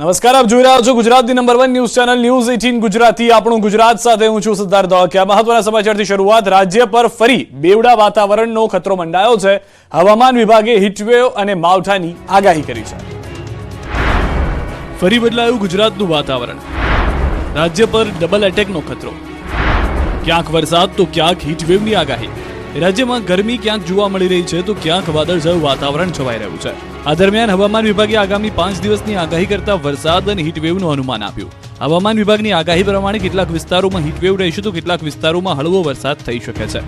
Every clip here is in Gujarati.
નમસ્કાર, આપ જોઈ રહ્યા છો ગુજરાતની number 1 news channel news 18 Gujarati. આપણું ગુજરાત સાથે હું છું સિદ્ધાર્થ ધોળકિયા। મહત્વના સમાચારથી શરૂઆત। રાજ્ય પર ફરી બેવડા વાતાવરણનો ખતરો મંડાયો છે। હવામાન વિભાગે હીટવેવ અને માવઠાની આગાહી કરી છે। ફરી બદલાયું ગુજરાતનું વાતાવરણ। રાજ્ય પર ડબલ એટેકનો ખતરો। ક્યાંક વરસાદ તો ક્યાંક હીટવેવની આગાહી। રાજ્યમાં ગરમી ક્યાંક જોવા મળી રહી છે તો ક્યાંક વાદળછાયું વાતાવરણ છવાઈ રહ્યું છે। આ દરમિયાન હવામાન વિભાગે આગામી 5 દિવસની આગાહી કરતા વરસાદ અને હીટવેવનું અનુમાન આપ્યું। હવામાન વિભાગની આગાહી પ્રમાણે કેટલાક વિસ્તારોમાં હીટવેવ રહેશે તો કેટલાક વિસ્તારોમાં હળવો વરસાદ થઈ શકે છે।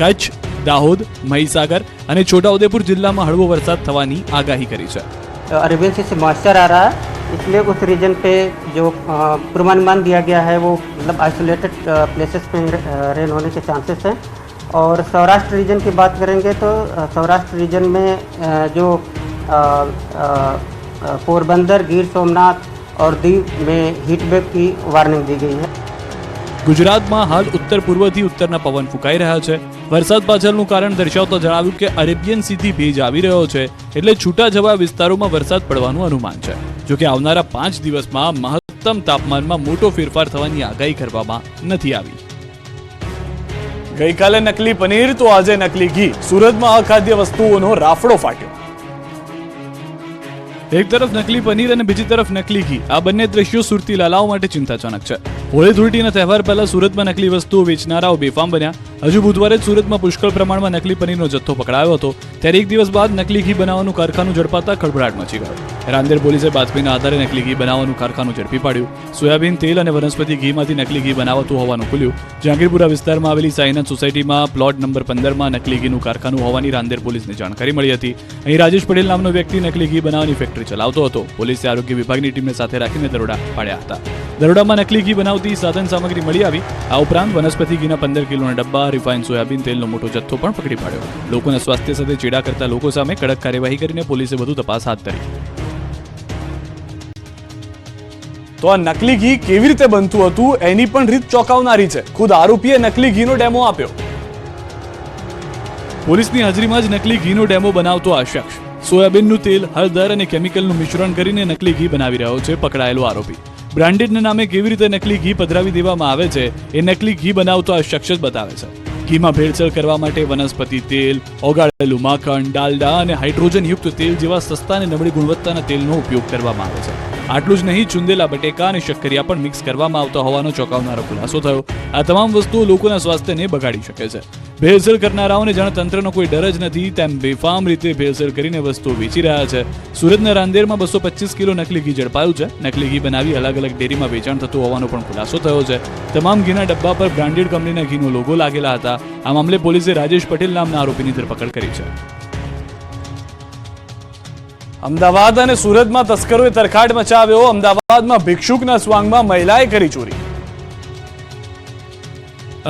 કચ્છ, દાહોદ, મહીસાગર અને છોટાઉદેપુર जिला हड़वो वरसाद થવાની આગાહી કરી છે। अरेबियन सी से मॉइस्चर आ रहा है, इसलिए उस रीजन पे जो पूर्वानुमान दिया गया है वो मतलब आइसोलेटेड प्लेसेस पे रेन होने के चांसेस हैं। और सौराष्ट्र रीजन की बात करेंगे तो सौराष्ट्र रीजन में जो पोरबंदर, गिर सोमनाथ और दीव में हीट वेव की वार्निंग दी गई है। गुजरात में हाल उत्तर पूर्वથી ઉત્તરના પવન ફૂંકાઈ રહ્યા છે। વરસાદ પાછળનું કારણ દર્શાવતા જણાવ્યું કે અરેબિયન સીથી ભેજ આવી રહ્યો છે એટલે છૂટાછવાયા વિસ્તારોમાં વરસાદ પડવાનું અનુમાન છે। જો કે આવનારા 5 દિવસમાં મહત્તમ તાપમાનમાં મોટો ફેરફાર થવાની આગાહી કરવામાં નથી આવી। ગઈકાલે નકલી પનીર તો આજે નકલી ઘી। સુરતમાં અખાદ્ય વસ્તુઓનો રાફડો ફાટ્યો। એક તરફ નકલી પનીર અને બીજી તરફ નકલી ઘી, આ બંને દ્રશ્યો સુરતી લાલાઓ માટે ચિંતાજનક છે। હોળી ધૂળેટીના તહેવાર પહેલા સુરતમાં નકલી વસ્તુઓ વેચનારાઓ બેફામ બન્યા। હજુ બુધવારે જ સુરતમાં પુષ્કળ પ્રમાણમાં નકલી પનીરનો જથ્થો પકડાયો હતો, ત્યારે એક દિવસ બાદ નકલી ઘી બનાવવાનું કારખાનું ઝડપાતા ખળભળાટ મચી ગયો। રાંદેર પોલીસે બાતમીના આધારે નકલી ઘી બનાવવાનું કારખાનું ઝડપી પાડ્યું। સોયાબીન તેલ અને વનસ્પતિ ઘીમાંથી નકલી ઘી બનાવતું હોવાનું ખુલ્યું। જહાંગીરપુરા વિસ્તારમાં આવેલી સાઈનાથ સોસાયટીમાં પ્લોટ નંબર 15માં નકલી ઘીનું કારખાનું હોવાની રાંદેર પોલીસને જાણકારી મળી હતી। અહીં રાજેશ પટેલ નામનો વ્યક્તિ નકલી ઘી બનાવવાની ફેક્ટરી ચલાવતો હતો। પોલીસે આરોગ્ય વિભાગની ટીમને સાથે રાખીને દરોડા પાડ્યા હતા। દરોડામાં નકલી ઘી બનાવતી સાધન સામગ્રી મળી આવી। આ ઉપરાંત વનસ્પતિ ઘીના 15 કિલોના ડબ્બા, રિફાઇન સોયાબીન તેલનો મોટો જથ્થો પણ પકડી પાડ્યો। લોકોના સ્વાસ્થ્ય સાથે ચેડા કરતા લોકો સામે કડક કાર્યવાહી કરીને પોલીસે વધુ તપાસ હાથ ધરી। તો આ નકલી ઘી કેવી રીતે બનતું હતું એની પણ રીત ચોંકાવનારી છે। ખુદ આરોપીએ નકલી ઘીનો ડેમો આપ્યો। પોલીસની હાજરીમાં જ નકલી ઘીનો ડેમો બનાવતો આ શખ્સ સોયાબીનનું તેલ, હળદર અને કેમિકલનું મિશ્રણ કરીને નકલી ઘી બનાવી રહ્યો છે પકડાયેલો આરોપી। બ્રાન્ડેડના નામે કેવી રીતે નકલી ઘી પધરાવી દેવામાં આવે છે એ નકલી ઘી બનાવતો આ શખ્સ જ બતાવે છે। ઘીમાં ભેળસેળ કરવા માટે વનસ્પતિ તેલ, ઓગાળેલું માખણ, ડાલડા અને હાઇડ્રોજન યુક્ત તેલ જેવા સસ્તા અને નબળી ગુણવત્તાના તેલનો ઉપયોગ કરવામાં આવે છે। આટલું જ નહીં, ચુંદેલા બટેકા અને શક્કરિયા પણ મિક્સ કરવામાં આવતા હોવાનો ચોંકાવનારો ખુલાસો થયો। આ તમામ વસ્તુઓ લોકોના સ્વાસ્થ્યને બગાડી શકે છે। ભેળસેળ કરનારાઓને જાણે તંત્રનો કોઈ ડર જ નથી તેમ બેફામ રીતે ભેળસેળ કરીને વસ્તુઓ વેચી રહ્યા છે। સુરતના રાંદેરમાં 225 કિલો નકલી ઘી ઝડપાયું છે। નકલી ઘી બનાવી અલગ અલગ ડેરીમાં વેચાણ થતું હોવાનો પણ ખુલાસો થયો છે। તમામ ઘીના ડબ્બા પર બ્રાન્ડેડ કંપનીના ઘીનો લોગો લાગેલા હતા। આ મામલે પોલીસે રાજેશ પટેલ નામના આરોપીની ધરપકડ કરી છે। અમદાવાદ અને સુરતમાં તસ્કરોએ તરખાટ મચાવ્યો। અમદાવાદમાં ભિક્ષુકના સ્વાંગમાં મહિલાએ કરી ચોરી।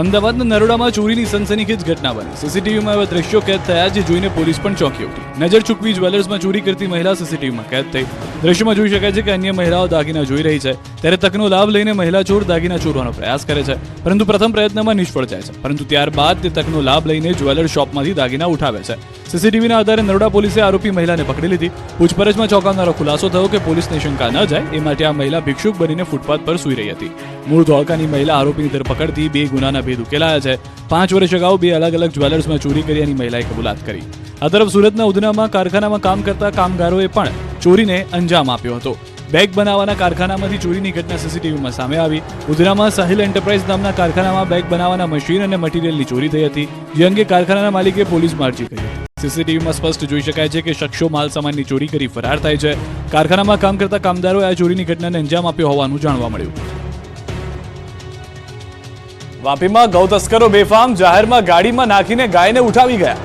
અમદાવાદના નરોડામાં ચોરીની સનસનીખેજ ઘટના બની। સીસીટીવીમાં એવા દ્રશ્યો કેદ થયા જે જોઈને પોલીસ પણ ચોંકી ઉઠી। નજર ચૂકવી જ્વેલર્સમાં ચોરી કરતી મહિલા સીસીટીવીમાં કેદ થઈ। દ્રશ્યમાં જોઈ શકાય છે કે અન્ય મહિલાઓ દાગીના જોઈ રહી છે, ત્યારે તકનો લાભ લઈને મહિલા ચોર દાગીના ચોરવાનો પ્રયાસ કરે છે, પરંતુ પ્રથમ પ્રયત્નમાં નિષ્ફળ જાય છે, પરંતુ ત્યારબાદ તે તકનો લાભ લઈને જ્વેલર શોપમાંથી દાગીના ઉઠાવે છે। સીસીટીવીના આધારે નરોડા પોલીસે આરોપી મહિલાને પકડી લીધી। પૂછપરછમાં ચોંકાવનારો ખુલાસો થયો કે પોલીસને શંકા ન જાય એ માટે આ મહિલા ભિક્ષુક બનીને ફૂટપાથ પર સૂઈ રહી હતી। મૂળ ધોળકાની મહિલા આરોપીની ધરપકડથી 2 ગુનાના ભેદ ઉકેલાયા છે। 5 વર્ષ અગાઉ 2 અલગ અલગ જ્વેલર્સમાં ચોરી કર્યાની મહિલાએ કબૂલાત કરી। આ તરફ સુરતના ઉધનામાં કારખાનામાં કામ કરતા કામગારોએ પણ ચોરીને અંજામ આપ્યો હતો। બેગ બનાવવાના કારખાનામાંથી ચોરીની ઘટના સીસીટીવીમાં સામે આવી। ઉધનામાં સાહિલ એન્ટરપ્રાઇઝ નામના કારખાનામાં બેગ બનાવવાના મશીન અને મટીરીયલની ચોરી થઈ હતી, જે અંગે કારખાનાના માલિકે પોલીસમાં અરજી કરી હતી। સીસીટીવીમાં સ્પષ્ટ જોઈ શકાય છે કે શખ્સો માલ સામાનની ચોરી કરી ફરાર થાય છે। કારખાનામાં કામ કરતા કામદારોએ આ ચોરીની ઘટનાને અંજામ આપ્યો હોવાનું જાણવા મળ્યું। વાપીમાં ગૌ તસ્કરો બેફામ, જાહેરમાં ગાડીમાં નાખીને ગાયને ઉઠાવી ગયા।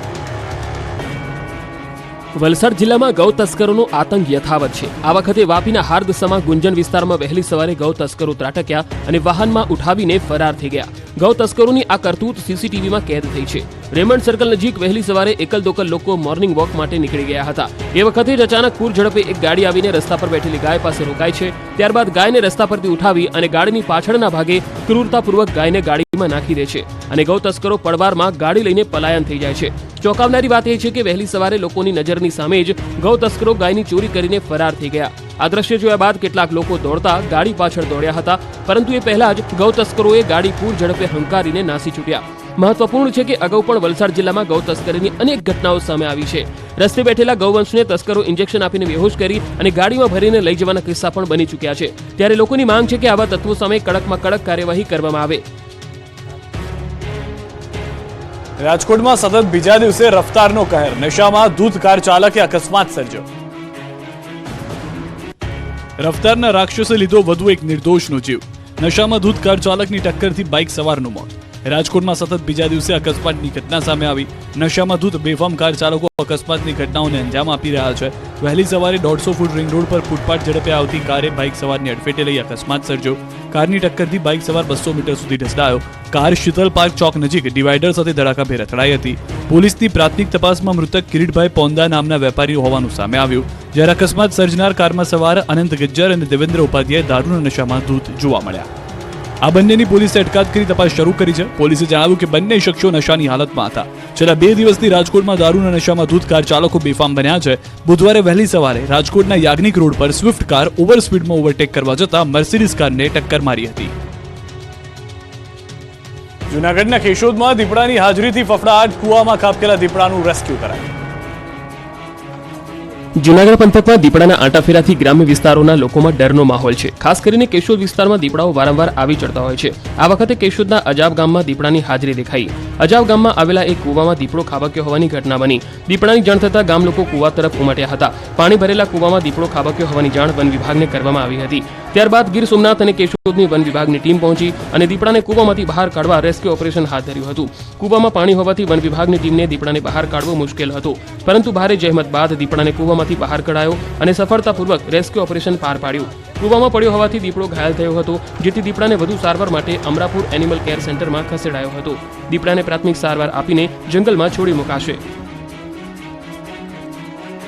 વલસાડ જિલ્લામાં ગૌ તસ્કરોનો આતંક યથાવત છે। આ વખતે વાપીના હાર્દસમા ગુંજન વિસ્તારમાં વહેલી સવારે ગૌ તસ્કરો ત્રાટક્યા અને વાહનમાં ઉઠાવીને ફરાર થઈ ગયા। ગૌ તસ્કરોની આ કરતૂત સીસીટીવીમાં કેદ થઈ છે। રેમન્ડ સર્કલ નજીક વહેલી સવારે એકલ દોકલ લોકો મોર્નિંગ વોક માટે નીકળી ગયા હતા। એ વખતે જ અચાનક પૂર ઝડપે એક ગાડી આવીને રસ્તા પર બેઠેલી ગાય પાસે રોકાય છે। ત્યારબાદ ગાયને રસ્તા પરથી ઉઠાવી અને ગાડીની પાછળના ભાગે ક્રૂરતાપૂર્વક ગાયને ગાડી માં નાખી દે છે અને ગૌ તસ્કરો પડવારમાં ગાડી લઈને પલાયન થઈ જાય છે. ચોંકાવનારી વાત એ છે કે વહેલી સવારે લોકોની નજરની સામે જ ગૌ તસ્કરો ગાયની ચોરી કરીને ફરાર થઈ ગયા. આ દ્રશ્ય જોયા બાદ કેટલાક લોકો દોડતા ગાડી પાછળ દોડ્યા હતા, પરંતુ એ પહેલા જ ગૌ તસ્કરોએ ગાડી પૂર ઝડપે હંકારીને નાસી છૂટ્યા. મહત્વપૂર્ણ છે કે અગાઉ પણ વલસાડ જિલ્લામાં ગૌ તસ્કરીની અનેક ઘટનાઓ સામે આવી છે. રસ્તે બેઠેલા ગૌવંશને તસ્કરો ઇન્જેક્શન આપીને બેહોશ કરી અને ગાડીમાં ભરીને લઈ જવાના કિસ્સા પણ બની ચૂક્યા છે. ત્યારે લોકોની માંગ છે કે આવા તત્વો સામે કડકમાં કડક કાર્યવાહી કરવામાં આવે. રાજકોટમાં સતત બીજા દિવસે રફતારનો કહેર. નશામાં ધૂત કાર ચાલકે અકસ્માત સર્જ્યો. રફતારના રાક્ષસે લીધો વધુ એક નિર્દોષનો જીવ. નશામાં ધૂત કાર ચાલકની ટક્કરથી બાઇક સવારનું મોત. રાજકોટમાં સતત બીજા દિવસે અકસ્માતની ઘટના સામે આવી. નશામાં ધૂત બેફામ કાર ચાલકો અકસ્માતની ઘટનાઓને અંજામ આપી રહ્યા છે. વહેલી સવારે 150 ફૂટ રિંગ રોડ પર ફૂટપાથ ઝડપે આવતી કારે બાઇક સવારને અડફેટે લઈ અકસ્માત સર્જ્યો. કારની ટક્કરથી બાઇક સવાર 200 મીટર સુધી ઢસડાયો. કાર શીતલ પાર્ક ચોક નજીક ડિવાઈડર સાથે ધડાકાભેર અથડાઈ હતી. પોલીસની પ્રાથમિક તપાસમાં મૃતક કિરીટભાઈ પોંદા નામના વેપારી હોવાનું સામે આવ્યું. જ્યારે અકસ્માત સર્જનાર કારમાં સવાર અનંત ગજ્જર અને દેવેન્દ્ર ઉપાધ્યાય દારૂના નશામાં ધૂત જોવા મળ્યા. આ બંનેની પોલીસે અટકાયત કરી તપાસ શરૂ કરી છે. પોલીસે જણાવ્યું કે બંને શખ્સો નશાની હાલતમાં હતા. છેલ્લા 2 દિવસથી રાજકોટમાં દારૂના નશામાં ધૂત કાર ચાલકો બેફામ બન્યા છે. બુધવારે વહેલી સવારે રાજકોટના યાજ્ઞિક રોડ પર સ્વિફ્ટ કાર ઓવર સ્પીડમાં ઓવરટેક કરવા જતા મર્સિડીઝ કારને ટક્કર મારી હતી. જૂનાગઢના કેશોદમાં દીપડાની હાજરીથી ફફડાટ. કુવામાં ખાબકેલા દીપડાનું રેસ્ક્યુ કરાયું. જૂનાગઢ પંથકમાં દીપડાના આંટાફેરાથી ગ્રામ્ય વિસ્તારોના લોકોમાં ડરનો માહોલ છે. ખાસ કરીને કેશોદ વિસ્તારમાં દીપડાઓ વારંવાર આવી ચડતા હોય છે. આ વખતે કેશોદના અજાબ ગામમાં દીપડાની હાજરી દેખાઈ. અજાબ ગામમાં આવેલા એક કૂવામાં દીપડો ખાબક્યો હોવાની ઘટના બની. દીપડાની જાણ થતાં ગામ લોકો કૂવા તરફ ઉમટ્યા હતા. પાણી ભરેલા કૂવામાં દીપડો ખાબક્યો હોવાની જાણ વન વિભાગને કરવામાં આવી હતી. ત્યારબાદ ગીર સોમનાથ અને કેશોદની વન વિભાગની ટીમ પહોંચી અને દીપડાને કૂવામાંથી બહાર કાઢવા રેસ્ક્યુ ઓપરેશન હાથ ધર્યું હતું. કૂવામાં પાણી હોવાથી વન વિભાગની ટીમને દીપડાને બહાર કાઢવો મુશ્કેલ હતું, પરંતુ ભારે જહેમત બાદ દીપડાને કૂવામાંથી બહાર કઢાયો અને સફળતાપૂર્વક રેસ્ક્યુ ઓપરેશન પાર પાડ્યું. કૂવામાં પડ્યો હોવાથી દીપડો ઘાયલ થયો હતો, જેથી દીપડાને વધુ સારવાર માટે અમરાપુર એનિમલ કેર સેન્ટરમાં ખસેડાયો હતો. દીપડાને પ્રાથમિક સારવાર આપીને જંગલમાં છોડી મુકાશે.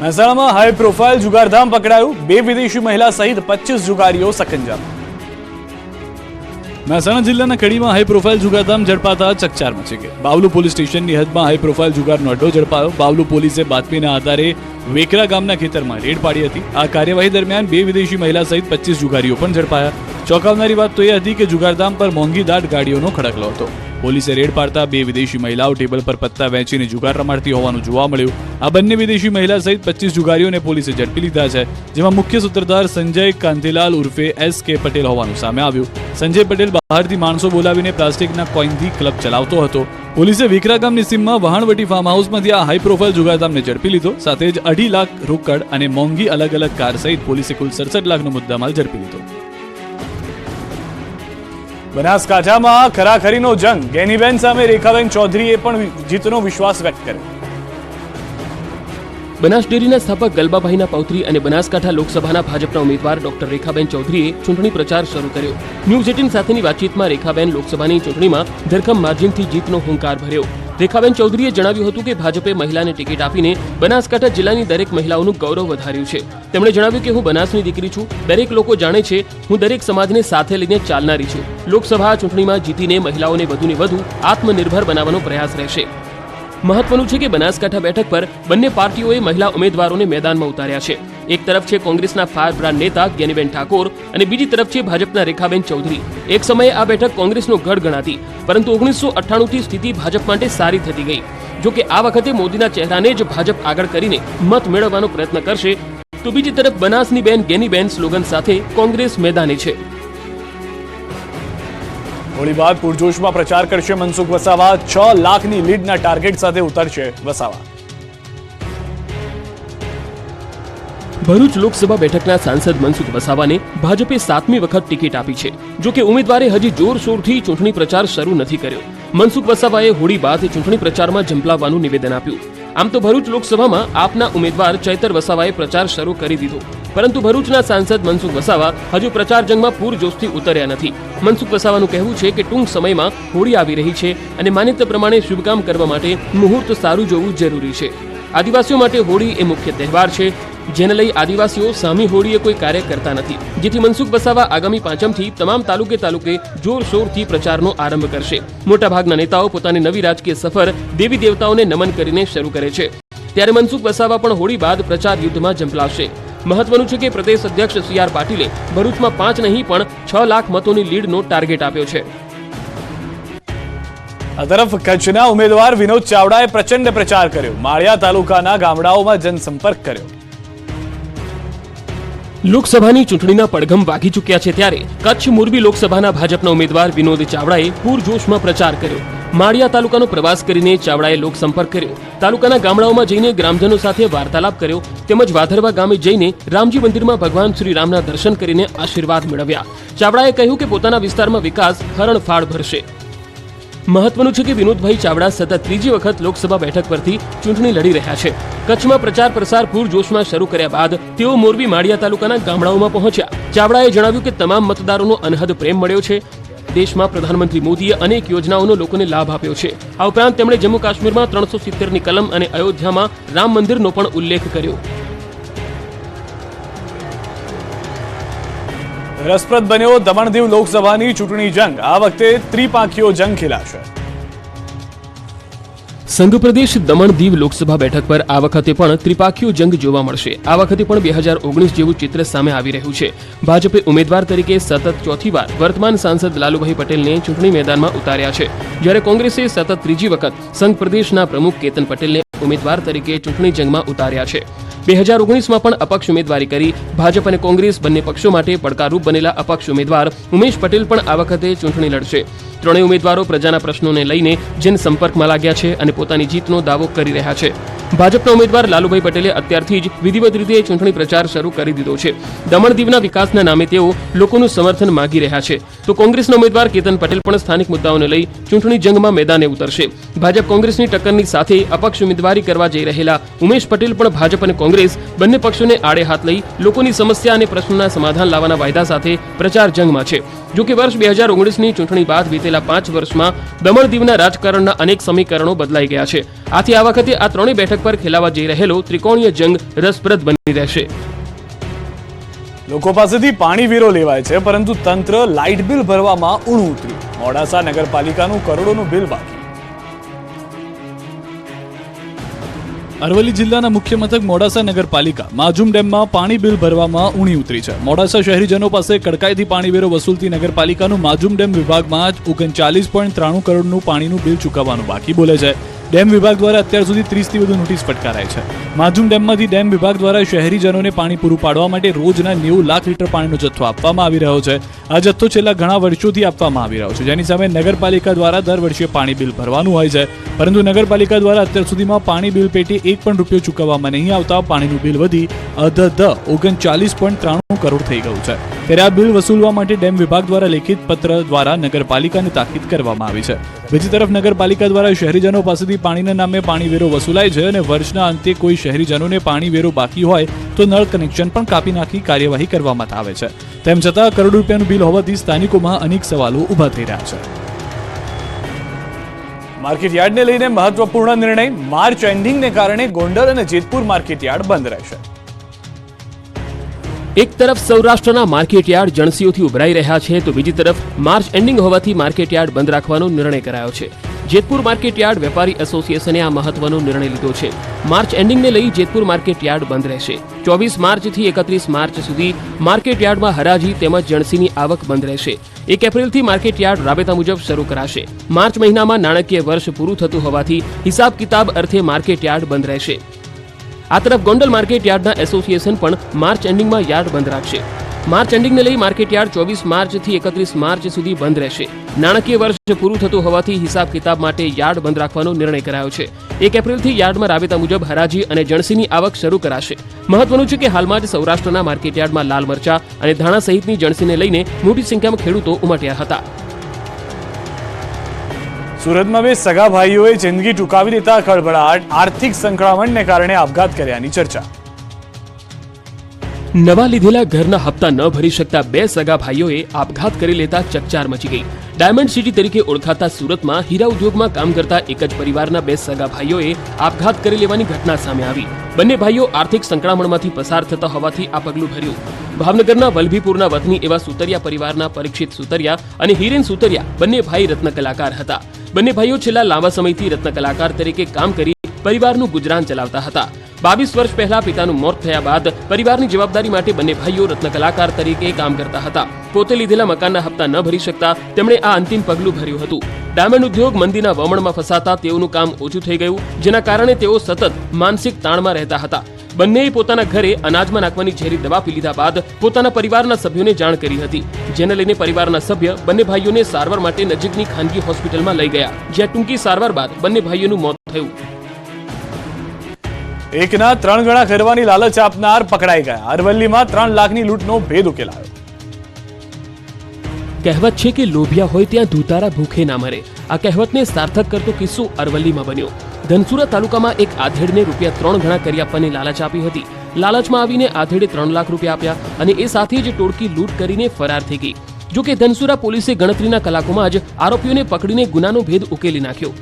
મહેસાણામાં હાઈ પ્રોફાઇલ જુગારધામ પકડાયું. 2 વિદેશી મહિલા સહિત 25 જુગારીઓ સકંજામાં. મહેસાણા જિલ્લાના કડીમાં હાઈ પ્રોફાઇલ જુગારધામ ઝડપાતા ચકચાર મચી ગઈ. બાવલુ પોલીસ સ્ટેશનની હદમાં હાઈ પ્રોફાઇલ જુગારનો અડ્ડો ઝડપાયો. બાવલુ પોલીસે બાતમીના આધારે વેકરા ગામના ખેતરમાં રેડ પાડી હતી. આ કાર્યવાહી દરમિયાન 2 વિદેશી મહિલા સહિત 25 જુગારીઓ પણ ઝડપાયા. ચોંકાવનારી વાત તો એ હતી કે જુગારધામ પર મોંઘી દાટ ગાડીઓનો ખડકલો હતો. પોલીસે રેડ પાડતા 2 વિદેશી મહિલાઓ ટેબલ પર પત્તા વેચીને જુગાર રમાડતી હોવાનું જોવા મળ્યું. આ બંને વિદેશી મહિલા સહિત 25 જુગારીઓને પોલીસે ઝડપી લીધા છે, જેમાં મુખ્ય સૂત્રધાર સંજય કાંતિલાલ ઉર્ફે SK પટેલ હોવાનું સામે આવ્યું. સંજય પટેલ બહારથી માણસો બોલાવીને પ્લાસ્ટિકના કોઈનથી ક્લબ ચલાવતો હતો. પોલીસે વિકરા ગામની સીમમાં વહાણવટી ફાર્મ હાઉસમાંથી આ હાઈ પ્રોફાઇલ જુગારધામને ઝડપી લીધો. સાથે જ 2.5 લાખ રોકડ અને મોંઘી અલગ અલગ કાર સહિત પોલીસે કુલ 67 લાખનો મુદ્દામાલ ઝડપી લીધો. બનાસકાંઠામાં ખરાખરીનો જંગ. ગેનીબેન સામે રેખાબેન ચૌધરીએ પણ જીતનો વિશ્વાસ વ્યક્ત કર્યો. બનાસ ડેરીના સ્થાપક ગલબાભાઈના પૌત્રી અને બનાસકાંઠા લોકસભાના ભાજપના ઉમેદવાર ડોક્ટર રેખાબેન ચૌધરીએ ચૂંટણી પ્રચાર શરૂ કર્યો. ન્યૂઝ 18 સાથેની વાતચીતમાં રેખાબેન લોકસભાની ચૂંટણીમાં ધરખમ માર્જિનથી જીતનો હુંકાર ભર્યો. રેખાબેન ચૌધરીએ જણાવ્યું હતું કે ભાજપે મહિલાને ટિકિટ આપીને બનાસકાંઠા જિલ્લાની દરેક મહિલાઓનું ગૌરવ વધાર્યું છે. તેમણે જણાવ્યું કે હું બનાસની દીકરી છું. દરેક લોકો જાણે છે હું દરેક સમાજને સાથે લઈને ચાલનારી છું. લોકસભા ચૂંટણીમાં જીતીને મહિલાઓને વધુને વધુ આત્મનિર્ભર બનાવવાનો પ્રયાસ રહેશે. મહત્વનું છે કે બનાસકાંઠા બેઠક પર બંને પાર્ટીઓએ મહિલા ઉમેદવારોને મેદાનમાં ઉતાર્યા છે. એક તરફ છે કોંગ્રેસના ફાયર બ્રાન્ડ નેતા ગેનીબેન ઠાકોર અને બીજી તરફ છે ભાજપના રેખાબેન ચૌધરી. એક સમયે આ બેઠક કોંગ્રેસનો ગઢ ગણાતી, પરંતુ 1998થી સ્થિતિ ભાજપ માટે સારી થતી ગઈ. જો કે આ વખતે મોદીના ચહેરાને જ ભાજપ આગળ કરીને મત મેળવવાનો પ્રયત્ન કરશે, તો બીજી તરફ બનાસની બેન ગેનીબેન સ્લોગન સાથે કોંગ્રેસ મેદાને છે. હોળી બાદ પૂરજોશમાં પ્રચાર કરશે મનસુખ વસાવા. 6 લાખની લીડના ટાર્ગેટ સાથે ઉતરશે વસાવા. ભરૂચ લોકસભા બેઠકના સાંસદ મનસુખ વસાવાને ભાજપે 7મી વખત ટિકિટ આપી છે. જો કે ઉમેદવારે હજી જોરશોરથી ચૂંટણી પ્રચાર શરૂ નથી કર્યો. મનસુખ વસાવાએ હોળી બાદ ચૂંટણી પ્રચારમાં ઝંપલાવવાનું નિવેદન આપ્યું. આમ તો ભરૂચ લોકસભામાં આપના ઉમેદવાર ચૈતર વસાવાએ પ્રચાર શરૂ કરી દીધો, પરંતુ ભરૂચના સાંસદ મનસુખ વસાવા હજુ પ્રચાર જંગમાં પૂરજોશથી ઉતર્યા નથી. મનસુખ વસાવાનું કહેવું છે કે ટૂંક સમયમાં હોળી આવી રહી છે અને માન્યતા પ્રમાણે શુભકામ કરવા માટે મુહૂર્ત સારું જોવું જરૂરી છે. આદિવાસીઓ માટે હોળી એ મુખ્ય તહેવાર છે, જેને લઈ આદિવાસીઓ સામી હોળીએ કોઈ કાર્ય કરતા નથી, જેથી મનસુખ વસાવા આગામી 5મથી તમામ તાલુકે જોરશોરથી પ્રચારનો આરંભ કરશે. મોટાભાગના નેતાઓ પોતાની નવી રાજકીય સફર દેવી દેવતાઓને નમન કરીને શરૂ કરે છે, ત્યારે મનસુખ વસાવા પણ હોળી બાદ પ્રચાર યુદ્ધમાં ઝંપલાવશે. મહત્વનું છે કે પ્રદેશ અધ્યક્ષ CR પાટીલે ભરૂચમાં 5 નહીં પણ 6 લાખ મતોની લીડનો ટાર્ગેટ આપ્યો છે. આ તરફ કચ્છના ઉમેદવાર વિનોદ ચાવડાએ પ્રચંડ પ્રચાર કર્યો. માળિયા તાલુકાના ગામડાઓમાં જનસંપર્ક કર્યો. લોકસભાની ચૂંટણીના પડઘમ વાગી ચૂક્યા છે, ત્યારે કચ્છ મોરબી લોકસભાના ભાજપના ઉમેદવાર વિનોદ ચાવડાએ પૂરજોશમાં પ્રચાર કર્યો. માળિયા તાલુકાનો પ્રવાસ કરીને ચાવડાએ લોકસંપર્ક કર્યો. તાલુકાના ગામડાઓમાં જઈને ગ્રામજનો સાથે વાર્તાલાપ કર્યો, તેમજ વાધરવા ગામે જઈને રામજી મંદિરમાં ભગવાન શ્રી રામના દર્શન કરીને આશીર્વાદ મેળવ્યા. ચાવડાએ કહ્યું કે પોતાના વિસ્તારમાં વિકાસ હરણફાળ ભરશે. મહત્વનું છે કે વિનોદભાઈ ચાવડા સતત 3જી વખત લોકસભા બેઠક પરથી ચૂંટણી લડી રહ્યા છે. કચ્છમાં પ્રચાર પ્રસાર પૂરજોશમાં શરૂ કર્યા બાદ તેઓ મોરબી માળિયા તાલુકાના ગામડાઓમાં પહોંચ્યા. ચાવડાએ જણાવ્યું કે તમામ મતદારોનો અનહદ પ્રેમ મળ્યો છે. દેશમાં પ્રધાનમંત્રી મોદીએ અનેક યોજનાઓનો લોકોને લાભ આપ્યો છે. આ ઉપરાંત તેમણે જમ્મુ કાશ્મીરમાં 370ની કલમ અને અયોધ્યામાં રામ મંદિરનો પણ ઉલ્લેખ કર્યો. રસપ્રદ બન્યો દમણ દીવ લોકસભાની ચૂંટણી જંગ. આ વખતે ત્રિપાંખીયો જંગ ખેલાશે. સંઘ પ્રદેશ દમણ દીવ લોકસભા બેઠક પર આ વખતે પણ ત્રિપાંખીયો જંગ જોવા મળશે. આ વખતે પણ 2019 જેવું ચિત્ર સામે આવી રહ્યું છે. ભાજપે ઉમેદવાર તરીકે સતત 4થી વાર વર્તમાન સાંસદ લાલુભાઈ પટેલને ચૂંટણી મેદાનમાં ઉતાર્યા છે, જ્યારે કોંગ્રેસે સતત 3જી વખત સંઘ પ્રદેશના પ્રમુખ કેતન પટેલને ઉમેદવાર તરીકે ચૂંટણી જંગમાં ઉતાર્યા છે. 2019માં પણ અપક્ષ ઉમેદવારી કરી ભાજપ અને કોંગ્રેસ બંને પક્ષો માટે પડકારરૂપ બનેલા અપક્ષ ઉમેદવાર ઉમેશ પટેલ પણ આ વખતે ચૂંટણી લડશે. ત્રણેય ઉમેદવારો પ્રજાના પ્રશ્નોને લઈને જનસંપર્કમાં લાગ્યા છે અને પોતાની જીતનો દાવો કરી રહ્યા છે. ભાજપના ઉમેદવાર લાલુભાઈ પટેલે અત્યારથી જ વિધિવત રીતે ચૂંટણી પ્રચાર શરૂ કરી દીધો છે. દમણ દીવના વિકાસના નામે તેઓ લોકોનું સમર્થન માંગી રહ્યા છે, તો કોંગ્રેસના ઉમેદવાર કેતન પટેલ પણ સ્થાનિક મુદ્દાઓને લઈ ચૂંટણી જંગમાં મેદાને ઉતરશે. ભાજપ કોંગ્રેસની ટક્કરની સાથે અપક્ષ ઉમેદવારી કરવા જઈ રહેલા ઉમેશ પટેલ પણ ભાજપ અને કોંગ્રેસ બંને પક્ષોને આડે હાથ લઈ લોકોની સમસ્યા અને પ્રશ્નોના સમાધાન લાવવાના વાયદા સાથે પ્રચાર જંગમાં છે. જો કે વર્ષ 2019ની ચૂંટણી બાદ વીતેલા 5 વર્ષમાં દમણ દીવના રાજકારણના અનેક સમીકરણો બદલાઈ ગયા છે. આથી આ વખતે આ ત્રણેય બેઠક પર ખેલાવા જઈ રહેલો ત્રિકોણીય જંગ રસપ્રદ બની રહેશે. લોકો પાસેથી પાણી વેરો લેવાય છે, પરંતુ તંત્ર લાઇટ બિલ ભરવામાં ઊણું ઉતર્યું. મોડાસા નગરપાલિકાનું કરોડોનું બિલ બાકી. અરવલ્લી જિલ્લાના મુખ્ય મથક મોડાસા નગરપાલિકા માજુમ ડેમમાં પાણી બિલ ભરવામાં ઊણી ઉતરી છે. મોડાસા શહેરીજનો પાસે કડકાઈથી પાણી વેરો વસૂલતી નગરપાલિકાનું માજુમ ડેમ વિભાગમાં જ 39.93 કરોડનું પાણીનું બિલ ચૂકવવાનું બાકી બોલે છે. ડેમ વિભાગ દ્વારા અત્યાર સુધી 30થી વધુ નોટિસ ફટકારાઈ છે. માજુમ ડેમમાંથી ડેમ વિભાગ દ્વારા શહેરીજનોને પાણી પૂરું પાડવા માટે રોજના 90 લાખ લીટર પાણીનો જથ્થો આપવામાં આવી રહ્યો છે. આ જથ્થો છેલ્લા ઘણા વર્ષોથી આપવામાં આવી રહ્યો છે, જેની સામે નગરપાલિકા દ્વારા દર વર્ષે પાણી બિલ ભરવાનું હોય છે, પરંતુ નગરપાલિકા દ્વારા અત્યાર સુધીમાં પાણી બિલ પેટે 1 પણ રૂપિયો ચૂકવવામાં નહીં આવતા પાણીનું બિલ વધી 39.93 કરોડ થઈ ગયું છે. ત્યારે આ બિલ વસૂલવા માટે ડેમ વિભાગ દ્વારા લેખિત પત્ર દ્વારા નગરપાલિકાને તાકીદ કરવામાં આવી છે. બીજી તરફ નગરપાલિકા દ્વારા શહેરીજનો પાસેથી પાણીના નામે પાણી વેરો વસૂલાય છે અને વર્ષના અંતે કોઈ શહેરીજનોને પાણી વેરો બાકી હોય તો નળ કનેક્શન પણ કાપી નાખી કાર્યવાહી કરવામાં આવે છે. તેમ છતાં કરોડ રૂપિયાનું બિલ હોવાથી સ્થાનિકોમાં અનેક સવાલો ઊભા થઈ રહ્યા છે. માર્કેટ યાર્ડને લઈને મહત્વપૂર્ણ નિર્ણય. માર્ચ એન્ડિંગને કારણે ગોંડલ અને જેતપુર માર્કેટ યાર્ડ બંધ રહેશે. એક તરફ સૌરાષ્ટ્રના માર્કેટ યાર્ડ જણસીઓથી ઉભરાઈ રહ્યા છે, તો બીજી તરફ માર્ચ એન્ડિંગ હોવાથી માર્કેટ યાર્ડ બંધ રાખવાનો નિર્ણય કરાયો છે. જેતપુર માર્કેટ યાર્ડ વેપારી એસોસિએશને આ મહત્વનો નિર્ણય લીધો છે. માર્ચ એન્ડિંગને લઈ જેતપુર માર્કેટ યાર્ડ બંધ રહેશે. 24 માર્ચથી 31 માર્ચ સુધી માર્કેટ યાર્ડમાં હરાજી તેમજ જણસીની આવક બંધ રહેશે. 1 એપ્રિલથી માર્કેટ યાર્ડ રાબેતા મુજબ શરૂ કરાશે. માર્ચ મહિનામાં નાણાકીય વર્ષ પૂરું થતું હોવાથી હિસાબ કિતાબ અર્થે માર્કેટ યાર્ડ બંધ રહેશે. આ તરફ ગોંડલ માર્કેટ યાર્ડના એસોસિએશન પણ માર્ચ એન્ડિંગમાં યાર્ડ બંધ રાખશે. માર્ચ એન્ડિંગને લઈ માર્કેટ યાર્ડ 24 માર્ચથી 31 માર્ચ સુધી બંધ રહેશે. નાણાકીય વર્ષ પૂરું થતું હોવાથી હિસાબ કિતાબ માટે યાર્ડ બંધ રાખવાનો નિર્ણય કરાયો છે. 1 એપ્રિલથી યાર્ડમાં રાબેતા મુજબ હરાજી અને જણસીની આવક શરૂ કરાશે. મહત્વનું છે કે હાલમાં જ સૌરાષ્ટ્રના માર્કેટ યાર્ડમાં લાલ મરચા અને ધાણા સહિતની જણસીને લઈને મોટી સંખ્યામાં ખેડૂતો ઉમટ્યા હતા. સુરતમાં 2 સગા ભાઈઓએ જિંદગી ટૂંકાવી દેતા ખળભળાટ. આર્થિક સંકળામણને કારણે આપઘાત કર્યાની ચર્ચા. નવા લીધેલા ઘરના હપ્તા ન ભરી શકતા 2 સગા ભાઈઓએ આપઘાત કરી લેતા ચકચાર મચી ગઈ. ડાયમંડ સિટી તરીકે ઓળખાતા સુરતમાં હીરા ઉદ્યોગમાં કામ કરતા એક જ પરિવારના બે સગા ભાઈઓએ આપઘાત કરી લેવાની ઘટના સામે આવી. બંને ભાઈઓ આર્થિક સંકળામણમાંથી પસાર થતા હોવાથી આ પગલું ભર્યું. ભાવનગરના વલભીપુરના વતની એવા સુતરિયા પરિવારના પરીક્ષિત સુતરિયા અને હિરેન સુતરિયા બંને ભાઈ રત્ન કલાકાર હતા. બંને ભાઈઓ છેલ્લા લાંબા સમયથી રત્ન કલાકાર તરીકે કામ કરી પરિવારનું ગુજરાન ચલાવતા હતા. 22 વર્ષ પહેલા પિતાનું મોત થયા બાદ પરિવારની જવાબદારી માટે બંને ભાઈઓ રત્ન કલાકાર તરીકે કામ કરતા હતા. પોતે લીધેલા મકાનના હપ્તા ન ભરી શકતા તેમણે આ અંતિમ પગલું ભર્યું હતું. ડાયમંડ ઉદ્યોગ મંદીના વમણમાં ફસાતા તેઓનું કામ ઓછું થઈ ગયું, જેના કારણે તેઓ સતત માનસિક તાણમાં રહેતા હતા. બંનેએ પોતાના ઘરે અનાજમાં નાખવાની ઝેરી દવા પી લીધા બાદ પોતાના પરિવારના સભ્યોને જાણ કરી હતી, જેને લઈને પરિવારના સભ્ય બંને ભાઈઓને સારવાર માટે નજીકની ખાનગી હોસ્પિટલમાં લઈ ગયા, જ્યાં ટૂંકી સારવાર બાદ બંને ભાઈઓનું મોત થયું. એકના 3 ગણા કરવાની લાલચ આપનાર પકડાઈ ગયા. અરવલ્લીમાં 3 લાખની લૂંટનો ભેદ ઉકેલાયો. કહેવત છે કે લોભિયા હોય ત્યાં ધૂતારા ભૂખે ના મરે. આ કહેવતને સાર્થક કરતો કિસ્સો અરવલ્લીમાં બન્યો. ધનસુરા તાલુકામાં એક આધેડને રૂપિયા 3 ગણા કરી આપવાની લાલચ આપી હતી. લાલચમાં આવીને આધેડે 3 લાખ રૂપિયા આપ્યા અને એ સાથે જ ટોળકી લૂંટ કરીને ફરાર થઈ ગઈ. જોકે ધનસુરા પોલીસે ગણતરીના કલાકોમાં જ આરોપીઓને પકડીને ગુનાનો ભેદ ઉકેલી નાખ્યો.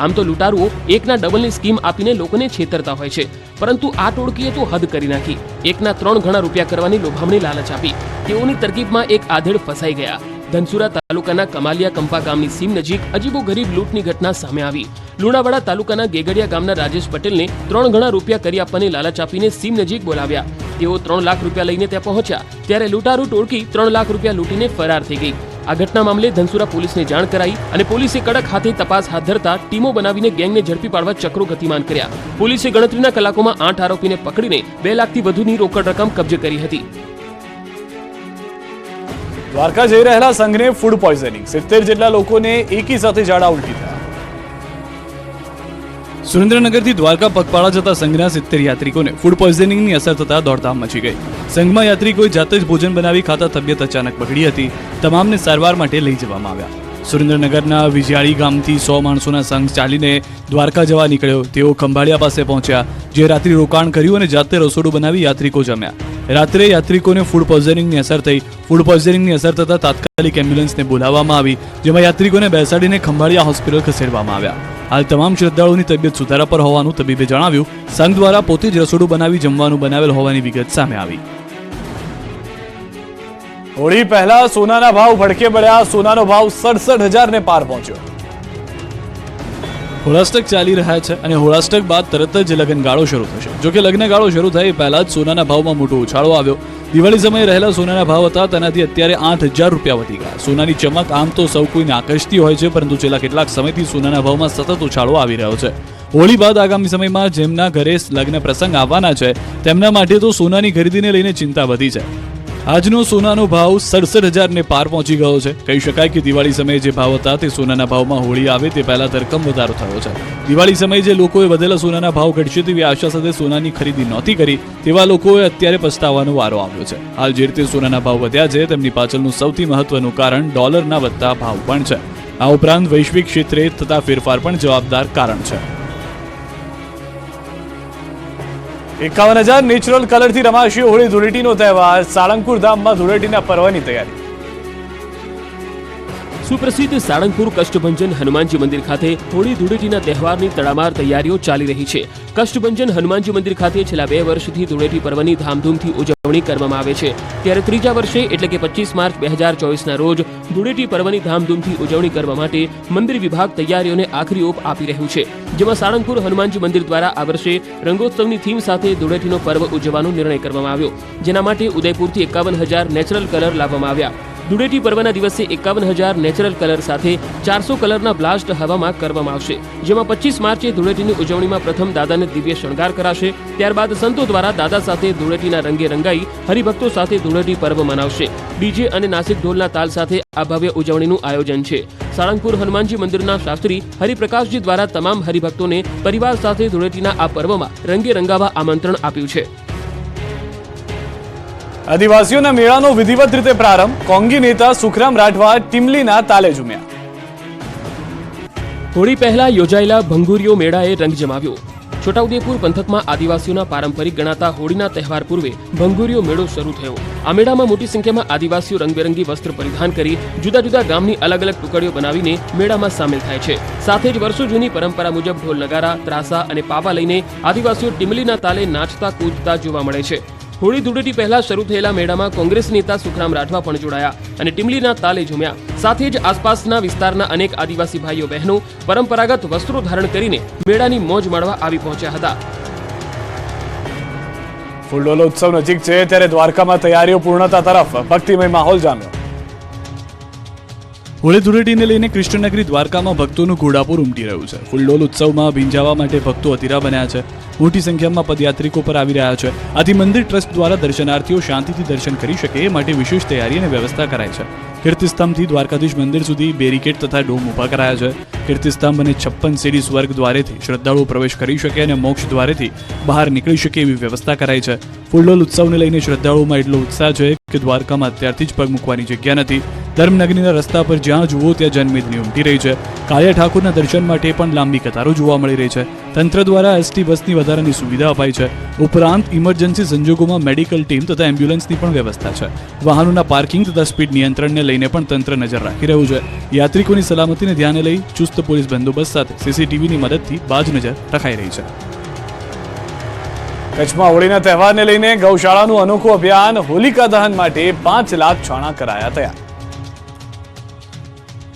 આમ તો લૂંટારુઓ એકના ડબલની સ્કીમ આપીને લોકોને છેતરતા હોય છે, પરંતુ આ ટોળકીએ તો હદ કરી નાખી. એકના 3 ગણા રૂપિયા કરવાની લોભામણી લાલચ આપી. તેઓની તરકીબમાં એક આધેડ ફસાઈ ગયા. ધનસુરા તાલુકાના કમાલિયા કંપા ગામની સીમ નજીક અજીબોગરીબ લૂંટની ઘટના સામે આવી. લુણાવાડા તાલુકાના ગેગડિયા ગામના રાજેશ પટેલને 3 ગણા રૂપિયા કરી આપવાની લાલચ આપીને સીમ નજીક બોલાવ્યા. તેઓ 3 લાખ રૂપિયા લઈને ત્યાં પહોંચ્યા, ત્યારે લૂંટારૂ ટોળકી 3 લાખ રૂપિયા લૂંટીને ફરાર થઈ ગઈ. આ ઘટના મામલે ધનસુરા પોલીસને જાણ કરાઈ અને પોલીસે કડક હાથે તપાસ હાથ ધરતા ટીમો બનાવીને ગેંગને ઝડપી પાડવા ચક્રો ગતિમાન કર્યા. પોલીસે ગણતરીના કલાકોમાં 8 આરોપીને પકડીને 2 લાખથી વધુની રોકડ રકમ કબજે કરી હતી. દ્વારકા જઈ રહેલા સંઘને ફૂડ પોઈઝનિંગ. 70 જેટલા લોકોને એકી સાથે ઝાડા ઉલટી થયા. સુરેન્દ્રનગરથી દ્વારકા પગપાળા જતા સંઘના 70 યાત્રિકોને ફૂડ પોઈઝનિંગની અસર થતા દોડધામ મચી ગઈ. સંઘમાં યાત્રિકોએ જાતે જ ભોજન બનાવી ખાતા તબિયત અચાનક બગડી હતી. તમામને સારવાર માટે લઈ જવામાં આવ્યા. સુરેન્દ્રનગરના વિજયાળી ગામથી 100 માણસોના સંઘ ચાલીને દ્વારકા જવા નીકળ્યો. તેઓ ખંભાળિયા પાસે પહોંચ્યા, જે રાત્રિ રોકાણ કર્યું અને જાતે રસોડું બનાવી યાત્રિકો જમ્યા. રાત્રે યાત્રિકોને ફૂડ પોઈઝનિંગની અસર થઈ. ફૂડ પોઈઝનિંગની અસર થતા તાત્કાલિક એમ્બ્યુલન્સને બોલાવવામાં આવી, જેમાં યાત્રિકોને બેસાડીને ખંભાળિયા હોસ્પિટલ ખસેડવામાં આવ્યા. હાલ તમામ શ્રદ્ધાળુઓની તબિયત સુધારા પર હોવાનું તબીબે જણાવ્યું. સંઘ દ્વારા પોતે જ રસોડું બનાવી જમવાનું બનાવેલ હોવાની વિગત સામે આવી. હોળી પહેલા સોનાના ભાવ ભડકે પડ્યા. સોનાનો ભાવ 67,000 ને પાર પહોંચ્યો. હોળાષ્ટક ચાલી રહ્યા છે અને હોળાષ્ટક બાદ તરત જ લગ્નગાળો શરૂ થશે. જોકે લગ્નગાળો શરૂ થાય પહેલા જ સોનાના ભાવમાં મોટો ઉછાળો આવ્યો. દિવાળી સમયે રહેલા સોનાના ભાવ હતા તેનાથી અત્યારે 8,000 રૂપિયા વધી ગયા. સોનાની ચમક આમ તો સૌ કોઈને આકર્ષતી હોય છે, પરંતુ છેલ્લા કેટલાક સમયથી સોનાના ભાવમાં સતત ઉછાળો આવી રહ્યો છે. હોળી બાદ આગામી સમયમાં જેમના ઘરે લગ્ન પ્રસંગ આવવાના છે તેમના માટે તો સોનાની ખરીદીને લઈને ચિંતા વધી છે. આજનો સોનાનો ભાવ 67,000 ને પાર પહોંચી ગયો છે. કહી શકાય કે દિવાળી સમયે જે ભાવ હતા તે સોનાના ભાવમાં હોળી આવે તે પહેલા ધરખમ વધારો થયો છે. દિવાળી સમયે જે લોકોએ વધેલા સોનાના ભાવ ઘટશે તેવી આશા સાથે સોનાની ખરીદી નહોતી કરી તેવા લોકોએ અત્યારે પછતાવાનો વારો આવ્યો છે. હાલ જે રીતે સોનાના ભાવ વધ્યા છે તેમની પાછળનું સૌથી મહત્વનું કારણ ડોલરના વધતા ભાવ પણ છે. આ ઉપરાંત વૈશ્વિક ક્ષેત્રે થતા ફેરફાર પણ જવાબદાર કારણ છે. 51,000 નેચરલ કલરથી રમાશે હોળી ધૂળેટીનો તહેવાર. સાળંગપુર ધામમાં ધૂળેટીના પર્વની તૈયારી. સુપ્રસિદ્ધ સાળંગપુર કષ્ટભંજન હનુમાનજી મંદિર ખાતે હોળી ધૂળેટીના તહેવારની તડામાર તૈયારીઓ ચાલી રહી છે. કષ્ટભંજન હનુમાનજી મંદિર ખાતે છેલ્લા 2 વર્ષથી ધૂળેટી પર્વની ધામધૂમથી ઉજવણી કરવામાં આવે છે. ત્યારે ત્રીજા વર્ષે એટલે કે 25 માર્ચ 2024ના રોજ ધૂળેટી પર્વની ધામધૂમથી ઉજવણી કરવા માટે મંદિર વિભાગ તૈયારીઓને આખરી ઓપ આપી રહ્યું છે. જેમાં સાળંગપુર હનુમાનજી મંદિર દ્વારા આ વર્ષે રંગોત્સવની થીમ સાથે ધૂળેટીનો પર્વ ઉજવવાનો નિર્ણય કરવામાં આવ્યો, જેના માટે ઉદયપુરથી 51,000 નેચરલ કલર લાવવામાં આવ્યા. ધૂળેટી પર્વના દિવસે 51,000 નેચરલ કલર સાથે 400 કલરના બ્લાસ્ટ હવામાં કરવામાં આવશે. જેમાં 25 માર્ચે ધૂળેટીની ઉજવણીમાં પ્રથમ દાદાને દિવ્ય શણગાર કરાશે. ત્યારબાદ સંતો દ્વારા દાદા સાથે ધૂળેટીના રંગે રંગાઈ હરિભક્તો સાથે ધૂળેટી પર્વ મનાવશે. ડીજે અને નાસિક ઢોલના તાલ સાથે આ ભવ્ય ઉજવણીનું આયોજન છે. સાળંગપુર હનુમાનજી મંદિરના શાસ્ત્રી હરિપ્રકાશજી દ્વારા તમામ હરિભક્તોને પરિવાર સાથે ધૂળેટીના આ પર્વમાં રંગે રંગાવા આમંત્રણ આપ્યું છે. આદિવાસીઓના મેળાનો વિધિવત રીતે પ્રારંભ. કોંગી નેતા સુખરામ રાઠવા ટીમલીના તાલે ઝૂમ્યા. હોળી પહેલા યોજાયેલા ભંગુરિયો મેળાએ રંગ જમાવ્યો. છોટાઉદેપુર પંથકમાં આદિવાસીઓના પારંપરિક ગણાતા હોળીના તહેવાર પૂર્વે ભંગુરિયો મેળો શરૂ થયો. આ મેળામાં મોટી સંખ્યામાં આદિવાસીઓ રંગબેરંગી વસ્ત્ર પરિધાન કરી જુદા જુદા ગામની અલગ અલગ ટુકડીઓ બનાવીને મેળામાં સામેલ થાય છે. સાથે જ વર્ષો જૂની પરંપરા મુજબ ઢોલ નગારા, ત્રાસા અને પાવા લઈને આદિવાસીઓ ટીમલીના તાલે નાચતા કૂદતા જોવા મળે છે. હોળી ધૂળેટી પહેલા શરૂ થયેલા મેળામાં કોંગ્રેસ નેતા સુખરામ રાઠવા પણ જોડાયા અને ટીમલીના તાલે ઝૂમ્યા. સાથે જ આસપાસના વિસ્તારના અનેક આદિવાસી ભાઈઓ બહેનો પરંપરાગત વસ્ત્રો ધારણ કરીને મેળાની મોજ માણવા આવી પહોંચ્યા હતા. ફૂલડોલો ઉત્સવ નજીક છે ત્યારે દ્વારકામાં તૈયારીઓ પૂર્ણતા તરફ, ભક્તિમય માહોલ જામ્યો. હોળી ધૂળેટીને લઈને કૃષ્ણનગરી દ્વારકામાં ભક્તોનું ઘોડાપુર ઉમટી રહ્યું છે. ફૂલડોલ ઉત્સવમાં ભીંજાવા માટે ભક્તો અધીરા બન્યા છે. મોટી સંખ્યામાં પદયાત્રિકો પર આવી રહ્યા છે. આથી મંદિર ટ્રસ્ટ દ્વારા દર્શનાર્થીઓ શાંતિથી દર્શન કરી શકે એ માટે વિશેષ તૈયારી અને વ્યવસ્થા કરાઈ છે. કીર્તિસ્તંભથી દ્વારકાધીશ મંદિર સુધી બેરિકેડ તથા ડોમ ઊભા કરાયા છે. કીર્તિસ્તંભ અને 56 સીડી સ્વર્ગ દ્વારેથી શ્રદ્ધાળુઓ પ્રવેશ કરી શકે અને મોક્ષ દ્વારેથી બહાર નીકળી શકે એવી વ્યવસ્થા કરાઈ છે. ફૂલડોલ ઉત્સવને લઈને શ્રદ્ધાળુઓમાં એટલો ઉત્સાહ છે કે દ્વારકામાં અત્યારથી જ પગ મૂકવાની જગ્યા નથી. ધર્મનગરીના રસ્તા પર જ્યાં જુઓ ત્યાં જનમેદની ઉમટી રહી છે. કાળિયા ઠાકોરના દર્શન માટે પણ લાંબી કતારો જોવા મળી રહી છે. તંત્ર દ્વારા એસટી બસની વધારાની સુવિધા અપાઈ છે. ઉપરાંત ઇમરજન્સી સંજોગોમાં મેડિકલ ટીમ તથા એમ્બ્યુલન્સની પણ વ્યવસ્થા છે. વાહનોના પાર્કિંગ તથા સ્પીડ નિયંત્રણને લઈને પણ તંત્ર નજર રાખી રહ્યું છે. યાત્રિકોની સલામતીને ધ્યાને લઈ ચુસ્ત પોલીસ બંદોબસ્ત સાથે સીસીટીવીની મદદથી બાજ નજર રખાઈ રહી છે. કચ્છમાં હોળીના તહેવારને લઈને ગૌશાળાનું અનોખું અભિયાન. હોલિકા દહન માટે 5 લાખ છાણા કરાયા તૈયાર.